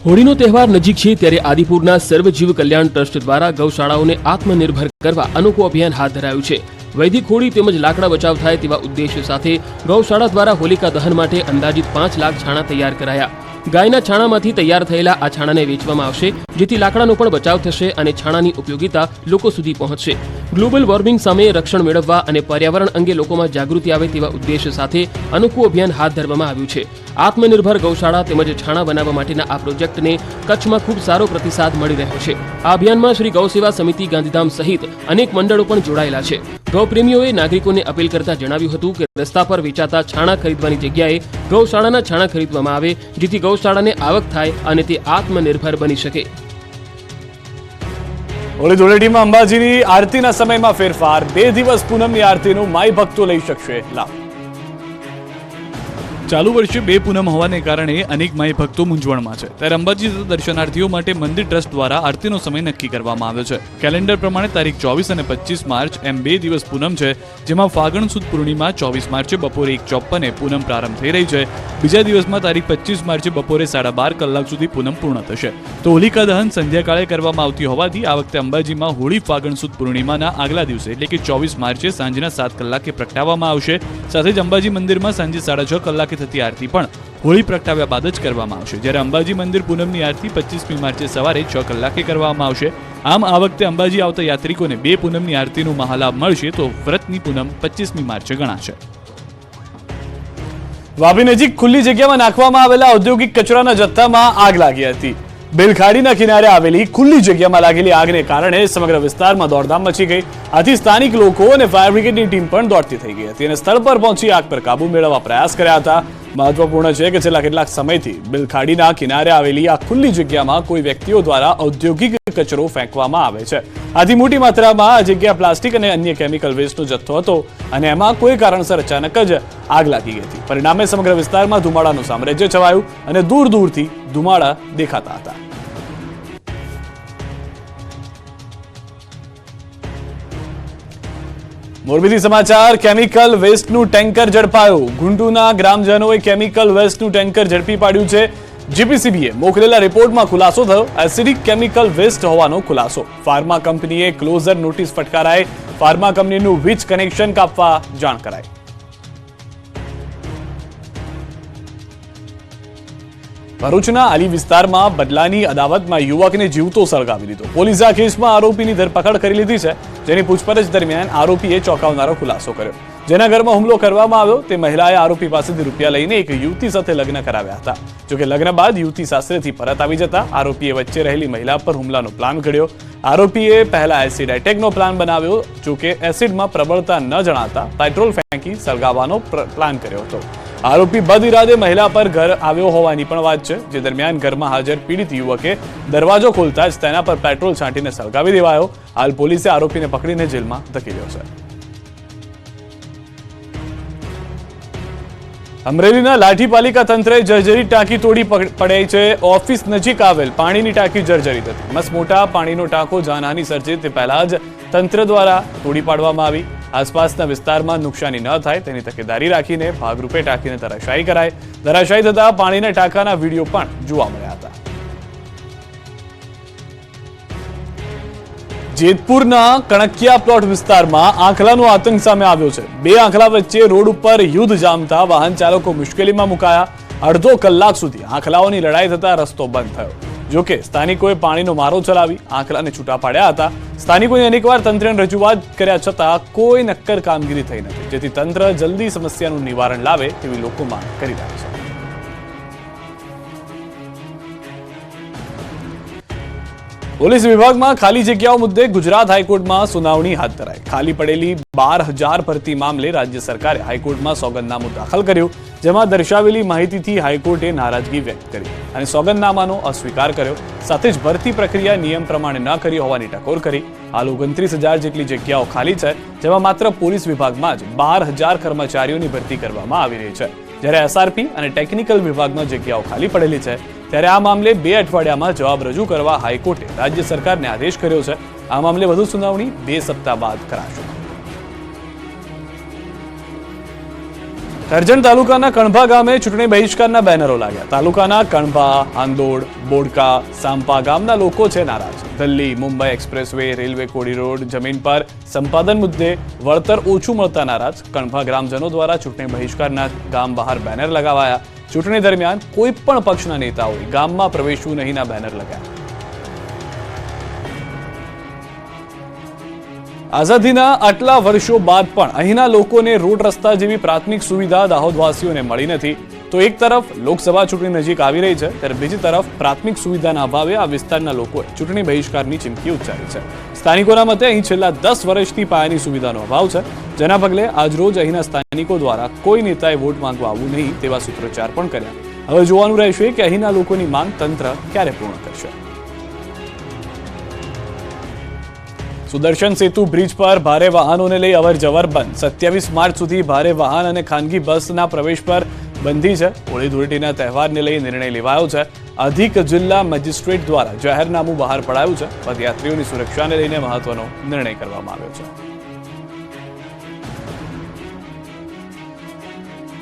હોળીનો તહેવાર નજીક છે ત્યારે આદિપુરના સર્વજીવ કલ્યાણ ટ્રસ્ટ દ્વારા ગૌશાળાઓને આત્મનિર્ભર કરવા અનોખું અભિયાન હાથ ધરાયું છે. વૈદિક હોળી તેમજ લાકડા બચાવ થાય તેવા ઉદ્દેશ્ય સાથે ગૌશાળા દ્વારા હોલિકા દહન માટે અંદાજિત 5 લાખ છાણા તૈયાર કરાયા. ગાયના છાણામાંથી તૈયાર થયેલા આ છાણાને વેચવામાં આવશે, જેથી લાકડાનો પણ બચાવ થશે અને છાણાની ઉપયોગિતા લોકો સુધી પહોંચશે. ગ્લોબલ વોર્મિંગ સામે રક્ષણ મેળવવા અને પર્યાવરણ અંગે લોકોમાં જાગૃતિ આવે તેવા ઉદ્દેશ્ય સાથે અનોખું અભિયાન હાથ ધરવામાં આવ્યું છે. આત્મનિર્ભર ગૌશાળા તેમજ છાણા બનાવવા માટેના આ પ્રોજેક્ટને કચ્છમાં ખૂબ સારો પ્રતિસાદ મળી રહ્યો છે. આ અભિયાનમાં શ્રી ગૌસેવા સમિતિ ગાંધીધામ સહિત અનેક મંડળો પણ જોડાયેલા છે. ગૌપ્રેમીઓએ નાગરિકોને અપીલ કરતા જણાવ્યું હતું કે રસ્તા પર વેચાતા છાણા ખરીદવાની જગ્યાએ ગૌશાળાના છાણા ખરીદવામાં આવે, જેથી ગૌશાળાને આવક થાય અને તે આત્મનિર્ભર બની શકે. હોળી ધૂળેટીમાં અંબાજીની આરતીના સમયમાં ફેરફાર. 2 દિવસ પૂનમની આરતીનું માઈ ભક્તો લઈ શકશે લાભ. ચાલુ વર્ષે 2 પૂનમ હોવાને કારણે અનેક માઈ ભક્તો મૂંઝવણમાં છે. ત્યારે અંબાજી દર્શનાર્થીઓ માટે મંદિર ટ્રસ્ટ દ્વારા આરતીનો સમય નક્કી કરવામાં આવ્યો છે. કેલેન્ડર પ્રમાણે તારીખ 24 અને 25 માર્ચ એમ 2 દિવસ પૂનમ છે, જેમાં ફાગણ સુદ પૂર્ણિમા 24 માર્ચે બપોરે 1:54 પૂનમ પ્રારંભ થઈ રહી છે. બીજા દિવસમાં તારીખ 25 માર્ચે બપોરે 12:30 કલાક સુધી પૂનમ પૂર્ણ થશે. તો હોલિકા દહન સંધ્યાકાળે કરવામાં આવતી હોવાથી આ વખતે અંબાજીમાં હોળી ફાગણ સુદ પૂર્ણિમાના આગલા દિવસે એટલે કે 24 માર્ચે સાંજના 7 કલાકે પ્રગટાવવામાં આવશે. સાથે જ અંબાજી મંદિરમાં સાંજે 6:30 કલાકે થતી આરતી પણ હોળી પ્રગટાવ્યા બાદ જ કરવામાં આવશે. જ્યારે અંબાજી મંદિર પૂનમની આરતી 25મી માર્ચે સવારે 6 કલાકે કરવામાં આવશે. આમ આ વખતે અંબાજી આવતા યાત્રિકોને 2 પૂનમની આરતીનો મહાલાભ મળશે, તો વ્રતની પૂનમ 25મી માર્ચે ગણાશે. વાપી નજીક ખુલ્લી જગ્યામાં નાખવામાં આવેલા ઔદ્યોગિક કચરાના જથ્થામાં આગ લાગી હતી. બેલખાડીના કિનારે આવેલી ખુલ્લી જગ્યામાં લાગેલી આગને કારણે સમગ્ર વિસ્તારમાં દોડધામ મચી ગઈ. આથી સ્થાનિક લોકો અને ફાયર બ્રિગેડની ટીમ પણ દોડતી થઈ ગઈ હતી અને સ્થળ પર પહોંચી આગ પર કાબુ મેળવવા પ્રયાસ કર્યા હતા. મહત્વપૂર્ણ છે કે છેલ્લા કેટલાક સમયથી બેલખાડીના કિનારે આવેલી આ ખુલ્લી જગ્યામાં કોઈ વ્યક્તિઓ દ્વારા ઔદ્યોગિક કચરો ફેંકવામાં આવે છે. આથી મોટી માત્રામાં આ જગ્યા પ્લાસ્ટિક અને અન્ય કેમિકલ વેસ્ટનો જથ્થો હતો અને એમાં કોઈ કારણસર અચાનક જ આગ લાગી ગઈ હતી. પરિણામે સમગ્ર વિસ્તારમાં ધુમાડાનું સામ્રાજ્ય છવાયું અને દૂર દૂરથી ધુમાડા દેખાતા હતા. મોરબીથી સમાચાર. Chemical વેસ્ટનું tanker ઝડપાયું. ગુંટુના ગ્રામજનોએ કેમિકલ વેસ્ટનું ટેન્કર ઝડપી પાડ્યું છે. જીપીસીબીએ મોકલેલા રિપોર્ટમાં ખુલાસો થયો. એસિડિક કેમિકલ વેસ્ટ હોવાનો ખુલાસો. ફાર્મા કંપનીએ ક્લોઝર નોટિસ ફટકારાઈ. ફાર્મા કંપનીનું વીજ કનેક્શન કાપવા જાણ કરાઈ. ભરૂચના આલી વિસ્તારમાં બદલાની અદાવતમાં યુવકને જીવતો સળગાવી દીધો. પોલીસે આ કેસમાં આરોપીની ધરપકડ કરી લીધી છે, જેની પૂછપરછ દરમિયાન આરોપીએ ચોંકાવનારો ખુલાસો કર્યો. જેના ઘરમાં હુમલો કરવામાં આવ્યો તે મહિલાએ આરોપી પાસેથી રૂપિયા લઈને એક યુવતી સાથે લગ્ન કરાવ્યા હતા. જોકે લગ્ન બાદ યુવતી સાસરેથી પરત આવી જતા આરોપીએ વચ્ચે રહેલી મહિલા પર હુમલાનો પ્લાન ઘડ્યો. આરોપીએ પહેલા એસિડ એટેકનો પ્લાન બનાવ્યો. જોકે એસિડમાં પ્રબળતા ન જણાતા પેટ્રોલ ફેંકી સળગાવવાનો પ્લાન કર્યો હતો. આરોપી બદ ઇરાદે મહિલા પર ઘર આવ્યો હોવાની પણ વાત છે, જે દરમિયાન ઘરમાં હાજર પીડિત યુવકે દરવાજો ખોલતા જ તેના પર પેટ્રોલ છાંટીને સળગાવી દેવાયો. હાલ પોલીસે આરોપીને પકડીને જેલમાં ધકેલ્યો છે. અમરેલીના લાઠી પાલિકા તંત્રે જર્જરિત ટાંકી તોડી પડાઈ છે. ઓફિસ નજીક આવેલ પાણીની ટાંકી જર્જરિત હતી. મસમોટા પાણીનો ટાંકો જાનહાનિ સર્જે તે પહેલા જ તંત્ર દ્વારા તોડી પાડવામાં આવી. આસપાસના વિસ્તારમાં નુકસાની ન થાય તેની તકેદારી રાખીને ભાગરૂપે ટાંકીને ધરાશાયી કરાય. ધરાશાયી થતા પાણીના ટાંકાના વિડીયો પણ જોવા મળ્યા હતા. જેતપુરના કણકિયા પ્લોટ વિસ્તારમાં આંખલાનો આતંક સામે આવ્યો છે. બે આંખલા વચ્ચે રોડ ઉપર યુદ્ધ જામતા વાહન ચાલકો મુશ્કેલીમાં મુકાયા. અડધો કલાક સુધી આંખલાઓની લડાઈ થતા રસ્તો બંધ થયો. જોકે સ્થાનિકોએ પાણીનો મારો ચલાવી આંખલાને છૂટા પાડ્યા હતા. સ્થાનિકોએ અનેકવાર તંત્રને રજૂઆત કર્યા છતાં કોઈ નક્કર કામગીરી થઈ નથી, જેથી તંત્ર જલ્દી સમસ્યાનું નિવારણ લાવે તેવી લોકો માંગ કરી રહ્યા છે. પોલીસ વિભાગમાં ખાલી જગ્યાઓ મુદ્દે ગુજરાત હાઈકોર્ટમાં સુનાવણી હાથ ધરાઈ. ખાલી પડેલી 12,000 ભરતી મામલે રાજ્ય સરકારે હાઈકોર્ટમાં સોગંદનામું દાખલ કર્યું, જેમાં દર્શાવેલી માહિતીથી હાઈકોર્ટે નારાજગી વ્યક્ત કરી અને સોગંદનામાનો અસ્વીકાર કર્યો. સાથે જ ભરતી પ્રક્રિયા નિયમ પ્રમાણે ન કરી હોવાની ટકોર કરી. હાલ 29,000 જેટલી જગ્યાઓ ખાલી છે, જેમાં માત્ર પોલીસ વિભાગમાં જ 12,000 કર્મચારીઓની ભરતી કરવામાં આવી રહી છે. જ્યારે એસઆરપી અને ટેકનિકલ વિભાગમાં જગ્યાઓ ખાલી પડેલી છે, ત્યારે આ મામલે 2 અઠવાડિયામાં જવાબ રજૂ કરવા હાઈકોર્ટે રાજ્ય સરકારને આદેશ કર્યો છે. આ મામલે વધુ સુનાવણી 2 સપ્તાહ બાદ કરાશે. કરજણ તાલુકાના કણભા ગામે ચૂંટણી બહિષ્કારના બેનરો લાગ્યા. તાલુકાના કણભા, આંદોડ, બોડકા, સાંપા ગામના લોકો છે નારાજ. Delhi Mumbai expressway, railway corridor જમીન પર સંપાદન મુદ્દે વળતર ઓછું મળતા નારાજ. કણભા ગ્રામજનો દ્વારા ચૂંટણી બહિષ્કારના ગામ બહાર બેનર લગાવાયા. ચૂંટણી દરમિયાન કોઈ પણ પક્ષના નેતાઓએ ગામમાં પ્રવેશવું નહીંના બેનર લગાવ્યા. આઝાદીના આટલા વર્ષો બાદ પણ અહીંના લોકોને રોડ રસ્તા જેવી પ્રાથમિક સુવિધા દાહોદવાસીઓને મળી નથી. તો એક તરફ લોકસભા ચૂંટણી નજીક આવી રહી છે, ત્યારે બીજી તરફ પ્રાથમિક સુવિધાના અભાવે આ વિસ્તારના લોકોએ ચૂંટણી બહિષ્કારની ચીમકી ઉચ્ચારી છે. સ્થાનિકોના મતે અહીં છેલ્લા 10 વર્ષથી પાયાની સુવિધાનો અભાવ છે, જેના પગલે આજરોજ અહીંના સ્થાનિકો દ્વારા કોઈ નેતાએ વોટ માંગવા આવવું નહીં તેવા સૂત્રોચ્ચાર પણ કર્યા. હવે જોવાનું રહેશે કે અહીંના લોકોની માંગ તંત્ર ક્યારે પૂર્ણ કરશે. સુદર્શન સેતુ બ્રિજ પર ભારે વાહનોને લઈ અવરજવર બંધ. 27 માર્ચ સુધી ભારે વાહન અને ખાનગી બસના પ્રવેશ પર બંધી છે. હોળી ધૂળેટીના તહેવારને લઈ નિર્ણય લેવાયો છે. અધિક જિલ્લા મેજિસ્ટ્રેટ દ્વારા જાહેરનામું બહાર પડાયું છે. પદયાત્રીઓની સુરક્ષાને લઈને મહત્વનો નિર્ણય કરવામાં આવ્યો છે.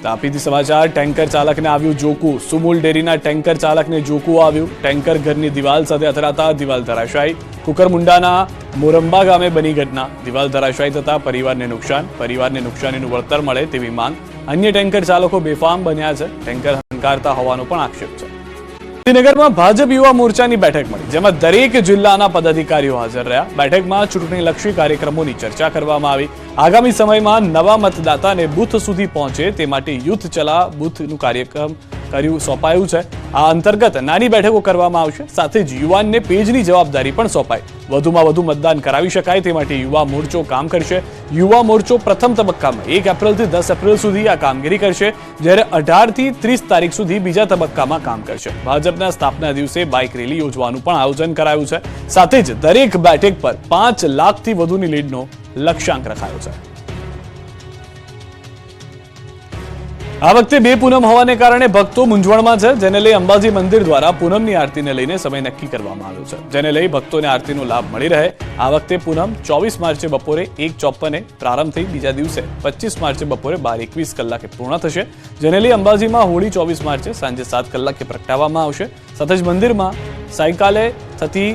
તાપીથી સમાચાર. ટેન્કર ચાલકને આવ્યું જોકું. સુમુલ ડેરીના ટેન્કર ચાલકને જોકું આવ્યું. ટેન્કર ઘરની દિવાલ સાથે અથડાતા દિવાલ ધરાશાયી. કુકરમુંડાના મોરંબા ગામે બની ઘટના. દિવાલ ધરાશાયી થતા પરિવારને નુકસાન. પરિવારને નુકસાનીનું વળતર મળે તેવી માંગ. અન્ય ટેન્કર ચાલકો બેફામ બન્યા છે. ટેન્કર હંકારતા હોવાનો પણ આક્ષેપ છે. ગાંધીનગરમાં ભાજપ યુવા મોરચાની બેઠક મળી, જેમાં દરેક જિલ્લાના પદાધિકારીઓ હાજર રહ્યા. બેઠકમાં ચૂંટણીલક્ષી કાર્યક્રમોની ચર્ચા કરવામાં આવી. આગામી સમયમાં નવા મતદાતાને બૂથ સુધી પહોંચે તે માટે યુથ ચલા બૂથનું કાર્યક્રમ સોંપાયું છે. આ અંતર્ગત નાની બેઠકો કરવામાં આવશે. સાથે જ યુવાનને પેજની જવાબદારી પણ સોંપાય. વધુમાં વધુ મતદાન કરાવી શકાય તે માટે યુવા મોરચો કામ કરશે. યુવા મોરચો પ્રથમ તબક્કામાં 1 એપ્રિલથી 10 એપ્રિલ સુધી આ કામગીરી કરશે, જ્યારે 18 થી 30 તારીખ સુધી બીજા તબક્કામાં કામ કરશે. ભાજપના સ્થાપના દિવસે બાઇક રેલી યોજવાનું પણ આયોજન કરાયું છે. સાથે જ દરેક બેઠક પર 5 લાખથી વધુની લીડનો લક્ષ્યાંક રખાયો છે. આ વખતે 2 પૂનમ હોવાને કારણે ભક્તો મૂંઝવણમાં છે, જેને લઈ અંબાજી મંદિર દ્વારા પૂનમની આરતીને લઈને સમય નક્કી કરવામાં આવ્યો છે, જેને લઈ ભક્તોને આરતીનો લાભ મળી રહે. આ વખતે પૂનમ 24 માર્ચે બપોરે 1:54 પ્રારંભ થઈ બીજા દિવસે 25 માર્ચે બપોરે 12:21 કલાકે પૂર્ણ થશે, જેને લઈ અંબાજીમાં હોળી 24 માર્ચે સાંજે 7 કલાકે પ્રગટાવવામાં આવશે. સાથે જ મંદિરમાં સાયંકાલે થતી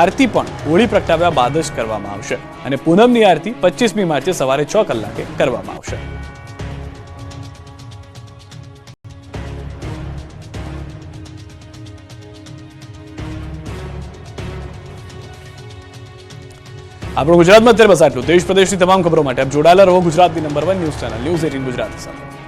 આરતી પણ હોળી પ્રગટાવ્યા બાદ જ કરવામાં આવશે અને પૂનમની આરતી 25મી માર્ચે સવારે 6 કલાકે કરવામાં આવશે. આપણું ગુજરાતમાં અત્યારે બસ આટલું. દેશ પ્રદેશની તમામ ખબરો માટે આપ જોડાયેલા રહો ગુજરાતની number 1 news channel news 18 Gujarati સાથે.